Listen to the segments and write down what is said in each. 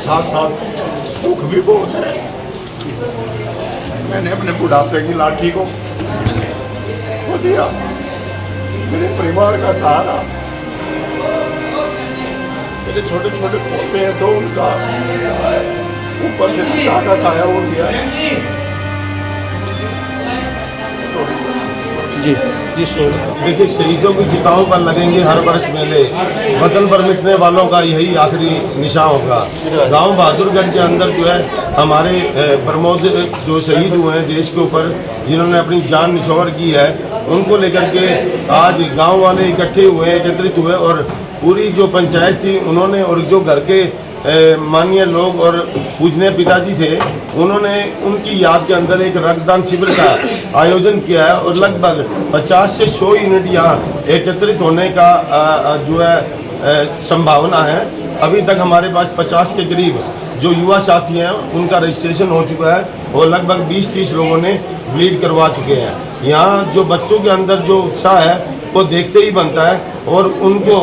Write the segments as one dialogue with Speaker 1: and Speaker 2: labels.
Speaker 1: साथ साथ दुख भी बहुत है। मैंने अपने बुढ़ापे की लाठी को खो दिया, मेरे परिवार का सहारा, मेरे छोटे छोटे पोते हैं तो उनका ऊपर से पिता का साया हो गया। Sorry sir.
Speaker 2: जी जी सॉरी।
Speaker 3: देखिए, शहीदों की चिताओं पर लगेंगे हर वर्ष मेले, वतन पर मिटने वालों का यही आखिरी निशान होगा। गांव बहादुरगढ़ के अंदर जो है हमारे प्रमोद जो शहीद हुए हैं देश के ऊपर, जिन्होंने अपनी जान निछावर की है, उनको लेकर के आज गांव वाले इकट्ठे हुए, एकत्रित हुए और पूरी जो पंचायत थी उन्होंने, और जो घर के माननीय लोग और पूजनीय पिताजी थे, उन्होंने उनकी याद के अंदर एक रक्तदान शिविर का आयोजन किया है और लगभग 50 से 100 यूनिट यहाँ एकत्रित होने का जो है संभावना है। अभी तक हमारे पास 50 के करीब जो युवा साथी हैं उनका रजिस्ट्रेशन हो चुका है और लगभग 20-30 लोगों ने ब्लीड करवा चुके हैं। यहाँ जो बच्चों के अंदर जो उत्साह है वो देखते ही बनता है और उनको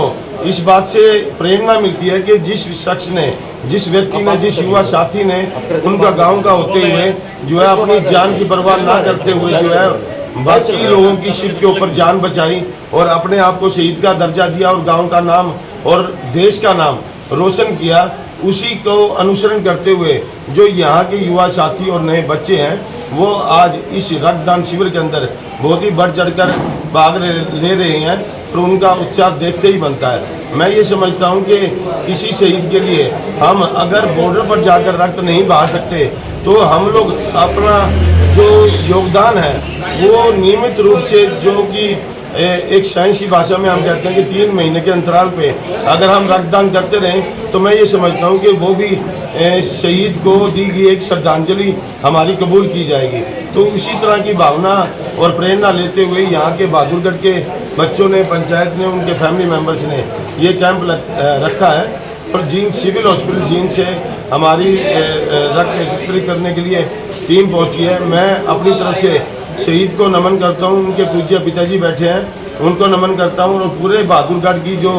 Speaker 3: इस बात से प्रेरणा मिलती है कि जिस शख्स ने, जिस व्यक्ति ने, जिस युवा साथी ने उनका गांव का होते हुए जो है अपनी जान की परवाह ना करते हुए जो है बाकी लोगों की सिर के ऊपर जान बचाई और अपने आप को शहीद का दर्जा दिया और गांव का नाम और देश का नाम रोशन किया, उसी को अनुसरण करते हुए जो यहाँ के युवा साथी और नए बच्चे हैं वो आज इस रक्तदान शिविर के अंदर बहुत ही बढ़ चढ़कर भाग ले रहे हैं और उनका उत्साह देखते ही बनता है। मैं ये समझता हूँ कि किसी शहीद के लिए हम अगर बॉर्डर पर जाकर रक्त नहीं बहा सकते तो हम लोग अपना जो योगदान है वो नियमित रूप से, जो कि एक साइंस की भाषा में हम कहते हैं कि 3 महीने के अंतराल पे अगर हम रक्तदान करते रहें तो मैं ये समझता हूँ कि वो भी शहीद को दी गई एक श्रद्धांजलि हमारी कबूल की जाएगी। तो उसी तरह की भावना और प्रेरणा लेते हुए यहाँ के बहादुरगढ़ के बच्चों ने, पंचायत ने, उनके फैमिली मेम्बर्स ने ये कैंप रखा है और जींद सिविल हॉस्पिटल जींद से हमारी रक्त एकत्रित करने के लिए टीम पहुँची है। मैं अपनी तरफ से शहीद को नमन करता हूं, उनके पूज्य पिताजी बैठे हैं उनको नमन करता हूं और पूरे बहादुरगढ़ की जो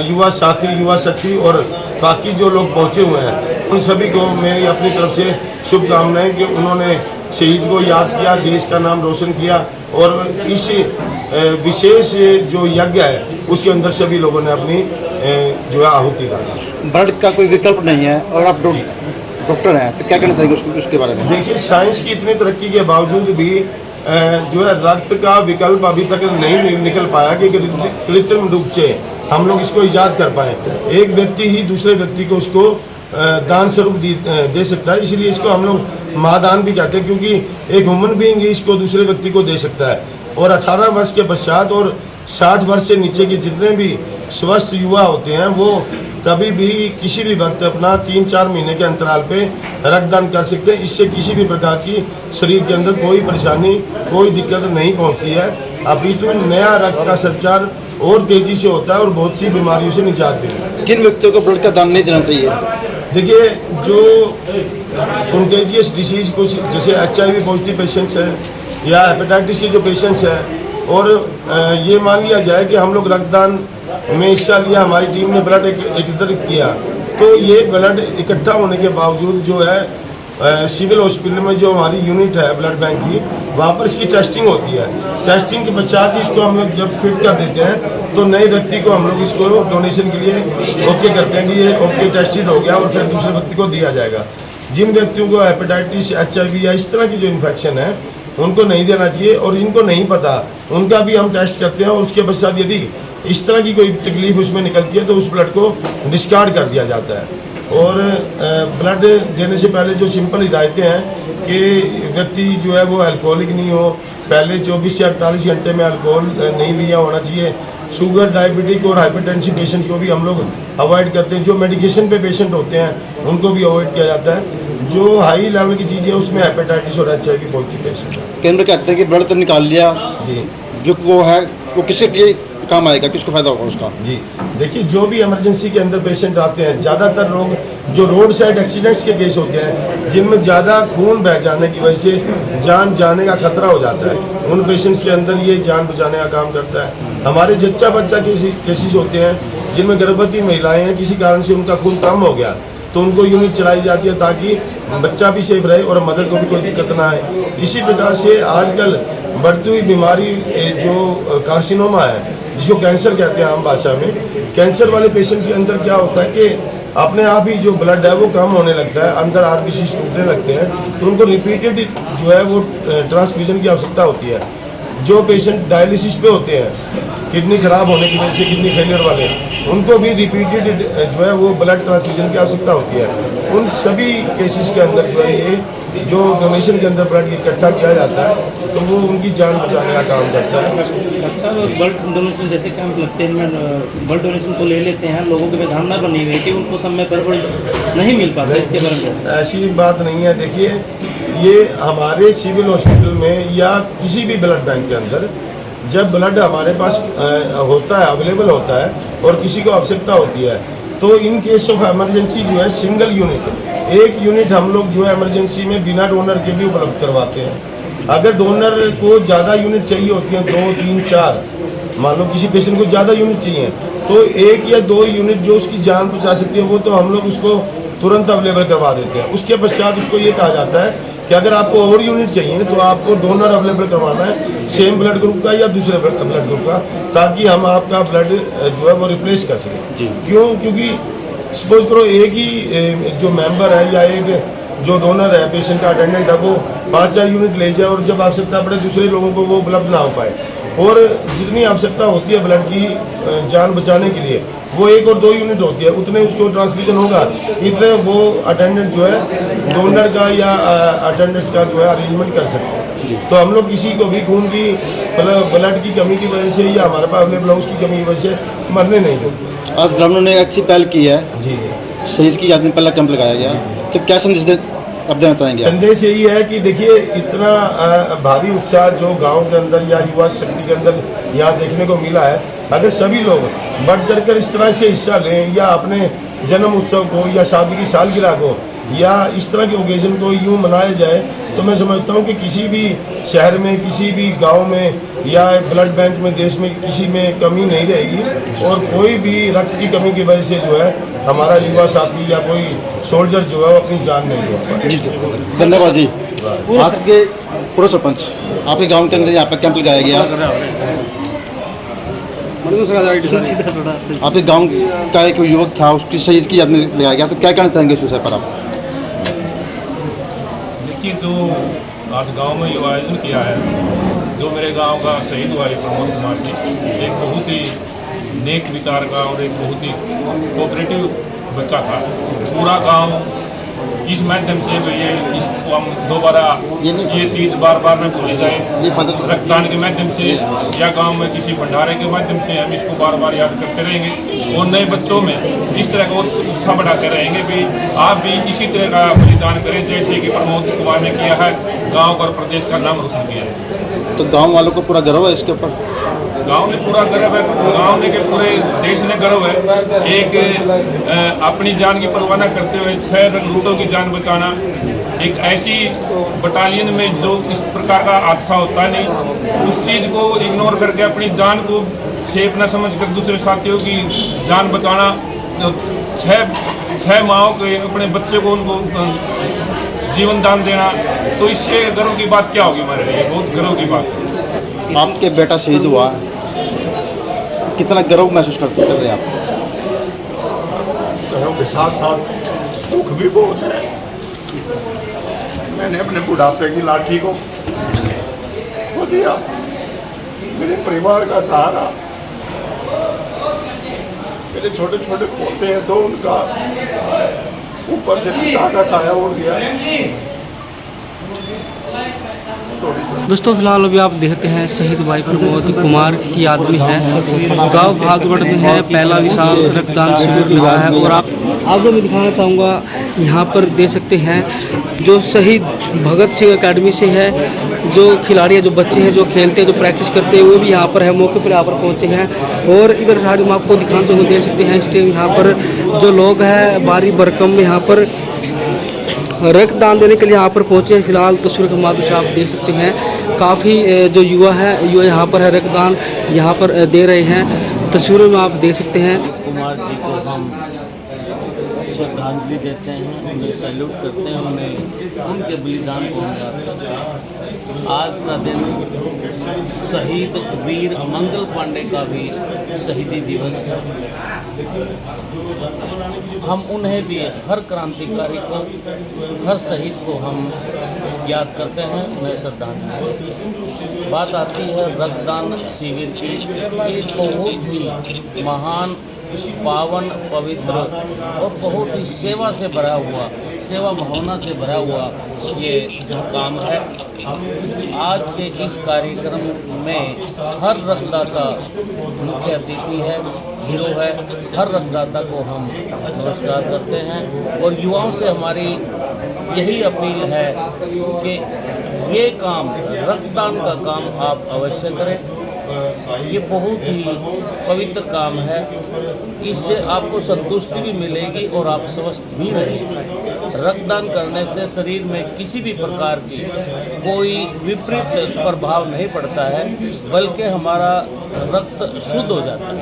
Speaker 3: युवा साथी, युवा शक्ति और बाकी जो लोग पहुंचे हुए हैं उन सभी को मेरी अपनी तरफ से शुभकामनाएं कि उन्होंने शहीद को याद किया, देश का नाम रोशन किया और इस विशेष जो यज्ञ है उसके अंदर सभी लोगों ने अपनी जो है आहुति डाली।
Speaker 2: ब्लड का कोई विकल्प नहीं है और आप डॉक्टर हैं तो क्या कहना चाहिए उसके बारे में?
Speaker 3: देखिए, साइंस की इतनी तरक्की के बावजूद भी जो है रक्त का विकल्प अभी तक नहीं निकल पाया कि कृत्रिम रूप से हम लोग इसको ईजाद कर पाए। एक व्यक्ति ही दूसरे व्यक्ति को उसको दान स्वरूप दे सकता है, इसलिए इसको हम लोग महादान भी कहते हैं क्योंकि एक ह्यूमन बीइंग इसको दूसरे व्यक्ति को दे सकता है। और 18 वर्ष के पश्चात और 60 वर्ष से नीचे के जितने भी स्वस्थ युवा होते हैं वो कभी भी किसी भी वक्त अपना 3-4 महीने के अंतराल पे रक्तदान कर सकते हैं। इससे किसी भी प्रकार की शरीर के अंदर कोई परेशानी, कोई दिक्कत नहीं पहुंचती है, अपितु नया रक्त का संचार और तेजी से होता है और बहुत सी बीमारियों से निजात मिलती है।
Speaker 2: किन व्यक्तियों को ब्लड का दान नहीं देना चाहिए?
Speaker 3: देखिए, जो कंटेजियस डिसीज कुछ जैसे HIV पॉजिटिव पेशेंट्स हैं या हेपेटाइटिस के जो पेशेंट्स हैं और ये मान लिया जाए कि हम लोग रक्तदान में हिस्सा लिया, हमारी टीम ने ब्लड एकत्रित किया, तो ये ब्लड इकट्ठा होने के बावजूद जो है सिविल हॉस्पिटल में जो हमारी यूनिट है ब्लड बैंक की, वहाँ पर इसकी टेस्टिंग होती है। टेस्टिंग के पश्चात इसको हम लोग जब फिट कर देते हैं तो नए व्यक्ति को हम लोग इसको डोनेशन के लिए ओके करते हैं कि ये ओके टेस्टेड हो गया और फिर दूसरे व्यक्ति को दिया जाएगा। जिन व्यक्तियों को हेपेटाइटिस, HIV या इस तरह की जो इन्फेक्शन है उनको नहीं देना चाहिए और जिनको नहीं पता उनका भी हम टेस्ट करते हैं और उसके पश्चात यदि इस तरह की कोई तकलीफ उसमें निकलती है तो उस ब्लड को डिस्कार्ड कर दिया जाता है। और ब्लड देने से पहले जो सिंपल हिदायतें हैं कि व्यक्ति जो है वो अल्कोहलिक नहीं हो, पहले 24 से 48 घंटे में अल्कोहल नहीं लिया होना चाहिए। शुगर, डायबिटिक और हाइपरटेंशन पेशेंट्स को भी हम लोग अवॉइड करते हैं। जो मेडिकेशन पे पेशेंट होते हैं उनको भी अवॉइड किया जाता है। जो हाई लेवल की चीज़ें उसमें हेपेटाइटिस और HIV पॉजिटिव पेशेंट है।
Speaker 2: केंद्र कहते हैं कि ब्लड तो निकाल लिया
Speaker 3: जी,
Speaker 2: जो वो है वो किसी के काम आएगा, किसको फायदा होगा उसका?
Speaker 3: जी, देखिए, जो भी इमरजेंसी के अंदर पेशेंट आते हैं, ज़्यादातर लोग जो रोड साइड एक्सीडेंट्स के केस होते हैं जिनमें ज़्यादा खून बह जाने की वजह से जान जाने का खतरा हो जाता है, उन पेशेंट्स के अंदर ये जान बचाने का काम करता है। हमारे जच्चा बच्चा केसेस होते हैं जिनमें गर्भवती महिलाएं हैं, किसी कारण से उनका खून कम हो गया तो उनको यूनिट चलाई जाती है ताकि बच्चा भी सेफ रहे और मदर को भी कोई दिक्कत ना आए। इसी प्रकार से आजकल बढ़ती हुई बीमारी जो कार्सिनोमा है, जिसको कैंसर कहते हैं आम भाषा में, कैंसर वाले पेशेंट्स के अंदर क्या होता है कि अपने आप ही जो ब्लड है वो कम होने लगता है, अंदर आरबीसी टूटने लगते हैं, तो उनको रिपीटेड जो है वो ट्रांसफ्यूजन की आवश्यकता होती है। जो पेशेंट डायलिसिस पे होते हैं, किडनी खराब होने की वजह से किडनी फेलियर वाले, उनको भी रिपीटेड जो है वो ब्लड ट्रांसफ्यूजन की आवश्यकता होती है। उन सभी केसेस के अंदर जो है ये जो डोनेशन के अंदर ब्लड इकट्ठा किया जाता है तो वो उनकी जान बचाने का काम करता है।
Speaker 4: डॉक्टर साहब, ब्लड डोनेशन जैसे कैंप लगते हैं, ब्लड डोनेशन तो ले लेते हैं, लोगों की विधारणा बनी हुई है कि उनको समय पर ब्लड नहीं मिल पाता, इसके बारे में
Speaker 3: ऐसी बात नहीं है। देखिए, ये हमारे सिविल हॉस्पिटल में या किसी भी ब्लड बैंक के अंदर जब ब्लड हमारे पास होता है, अवेलेबल होता है और किसी को आवश्यकता होती है, तो इन केस ऑफ इमरजेंसी जो है सिंगल यूनिट, एक यूनिट हम लोग जो है इमरजेंसी में बिना डोनर के भी उपलब्ध करवाते हैं। अगर डोनर को ज़्यादा यूनिट चाहिए होती है, 2, 3, 4, मान लो किसी पेशेंट को ज़्यादा यूनिट चाहिए, तो 1 या 2 यूनिट जो उसकी जान बचा सकती है वो तो हम लोग उसको तुरंत अवेलेबल करवा देते हैं। उसके पश्चात उसको ये कहा जाता है कि अगर आपको और यूनिट चाहिए तो आपको डोनर अवेलेबल करवाना है, सेम ब्लड ग्रुप का या दूसरे ब्लड ग्रुप का, ताकि हम आपका ब्लड जो है वो रिप्लेस कर सकें। क्यों? क्योंकि सपोज करो एक ही जो मेंबर है या एक जो डोनर है, पेशेंट का अटेंडेंट है, वो 5-4 यूनिट ले जाए और जब आवश्यकता पड़े दूसरे लोगों को वो उपलब्ध ना हो पाए, और जितनी आवश्यकता होती है ब्लड की जान बचाने के लिए वो 1 और 2 यूनिट होती है, उतने उसको ट्रांसफ्यूजन होगा, इतने वो अटेंडेंट जो है डोनर का या अटेंडेंट्स का जो है अरेंजमेंट कर सकते हैं। तो हम लोग किसी को भी खून की ब्लड की कमी की वजह से या हमारे पास अवेलेबल है उसकी कमी की वजह से मरने नहीं देते।
Speaker 2: आज ग्रामीणों ने एक अच्छी पहल की है,
Speaker 3: जी,
Speaker 2: शहीद की याद में पहला कैंप लगाया गया, तो क्या संदेश अब देना चाहेंगे?
Speaker 3: संदेश यही है कि देखिए, इतना भारी उत्साह जो गांव के अंदर या युवा शक्ति के अंदर यहाँ देखने को मिला है, अगर सभी लोग बढ़ चढ़कर इस तरह से हिस्सा लें या अपने जन्म उत्सव को या शादी की सालगिरह को या इस तरह के ओकेजन को यूँ मनाया जाए, तो मैं समझता हूँ कि किसी भी शहर में, किसी भी गांव में या ब्लड बैंक में, देश में किसी में कमी नहीं रहेगी, और कोई भी रक्त की कमी की वजह से जो है हमारा युवा साथी या कोई सोल्जर जो है वो अपनी जान नहीं दे पाता।
Speaker 2: जी, धन्यवाद जी। आज के पूर्व सरपंच, आपके गांव के अंदर यहाँ पर कैंप लगाया गया, आपके गांव का एक युवक था, उसकी शहीद की याद में लगाया गया, तो क्या कहना चाहेंगे इस विषय पर आप?
Speaker 5: देखिए, जो आज गांव में ये आयोजन किया है, जो मेरे गांव का शहीद हुआ है प्रमोद कुमार जी, एक बहुत ही नेक विचार का और एक बहुत ही कोऑपरेटिव बच्चा था। पूरा गांव इस माध्यम से इसको हम दोबारा ये चीज़ बार बार न भूली जाए, रक्तदान के माध्यम से या गांव में किसी भंडारे के माध्यम से हम इसको बार बार याद करते रहेंगे और नए बच्चों में इस तरह का उत्साह बढ़ाते रहेंगे भी आप भी इसी तरह का बलिदान करें जैसे कि प्रमोद कुमार ने किया है, गांव और प्रदेश का नाम रोशन किया है।
Speaker 2: तो गांव वालों को पूरा गर्व है इसके ऊपर?
Speaker 5: गांव ने पूरा गर्व है, गांव ने के पूरे देश ने गर्व है। एक अपनी जान की परवाह न करते हुए 6 रंगरूटों की जान बचाना, एक ऐसी बटालियन में जो इस प्रकार का हादसा होता नहीं, उस चीज़ को इग्नोर करके अपनी जान को सेफ न समझ कर दूसरे साथियों की जान बचाना, 6 माओं के अपने बच्चे को उनको जीवन दान देना, तो इससे गर्व की बात क्या होगी हमारे लिए? बहुत गर्व की बात है।
Speaker 2: आपके बेटा शहीद हुआ, कितना गर्व महसूस कर रहे हैं आप?
Speaker 1: गर्व के साथ साथ दुख भी बहुत है। मैंने अपने बुढ़ापे की लाठी को खो दिया, मेरे परिवार का सहारा, मेरे छोटे छोटे पोते हैं तो उनका ऊपर से पिता का साया उड़ गया।
Speaker 4: दोस्तों, फिलहाल अभी आप देखते हैं शहीद भाई प्रमोद कुमार की याद में है गाँव भागवत में है पहला विशाल रक्तदान शिविर लगा है, और आपको मैं दिखाना चाहूँगा, यहाँ पर देख सकते हैं जो शहीद भगत सिंह एकेडमी से है, जो खिलाड़ी है, जो बच्चे हैं, जो खेलते हैं, जो प्रैक्टिस करते हैं, वो भी यहाँ पर है, मौके पर यहाँ पर पहुँचे हैं। और इधर साइड में आपको दिखाना चाहूँगा, देख सकते हैं इस टाइम यहाँ पर जो लोग हैं भारी भरकम में यहाँ पर रक्तदान देने के लिए यहाँ पर पहुँचे हैं। फिलहाल तस्वीर के माध्यम से आप देख सकते हैं काफ़ी जो युवा यहाँ पर है रक्तदान यहाँ पर दे रहे हैं। तस्वीरों में आप देख सकते हैं
Speaker 6: कुमार जी को हम श्रद्धांजलि देते हैं, उन्हें सैल्यूट करते हैं, उन्हें उनके बलिदान को हम याद करते हैं। आज का दिन शहीद वीर मंगल पांडे का भी शहीदी दिवस है। हम उन्हें भी, हर क्रांतिकारी को, हर शहीद को हम याद करते हैं, उन्हें श्रद्धांजलि देते हैं। बात आती है रक्तदान शिविर की। ये बहुत ही महान, पावन, पवित्र और बहुत ही सेवा से भरा हुआ, सेवा भावना से भरा हुआ ये काम है। आज के इस कार्यक्रम में हर रक्तदाता मुख्य अतिथि है, हीरो है। हर रक्तदाता को हम नमस्कार करते हैं और युवाओं से हमारी यही अपील है कि ये काम, रक्तदान का काम आप अवश्य करें। ये बहुत ही पवित्र काम है। इससे आपको संतुष्टि भी मिलेगी और आप स्वस्थ भी रहेंगे। रक्तदान करने से शरीर में किसी भी प्रकार की कोई विपरीत प्रभाव नहीं पड़ता है, बल्कि हमारा रक्त शुद्ध हो जाता है।